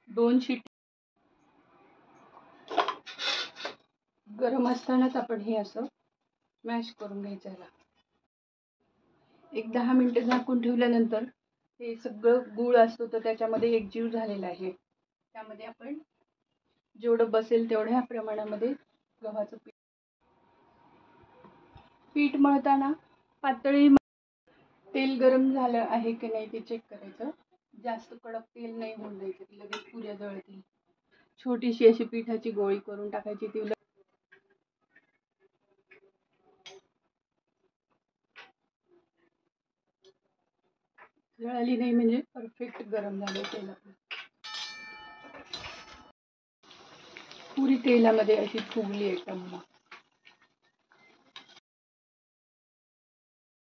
2 शिटी गरम असतानाच आपण हे असं मॅश करून घ्यायचं याला. एक 10 मिनिटं झाकून ठेवल्यानंतर हे सगळं गूळ असतो तर त्याच्यामध्ये एकजीव झालेला आहे. त्यामध्ये आपण जेवढं बसेल तेवढ्या प्रमाणामध्ये गव्हाचं पीठ मळताना पातळी तेल गरम झालं आहे की नाही ते चेक करायचं. जास्त कडक तेल नाही होऊन द्यायचं, लगेच पुऱ्या जळतील. छोटीशी अशी पिठाची गोळी करून टाकायची, ती जळाली नाही म्हणजे परफेक्ट गरम झाले तेल. पुरी तेलामध्ये अशी फुगली एकदम.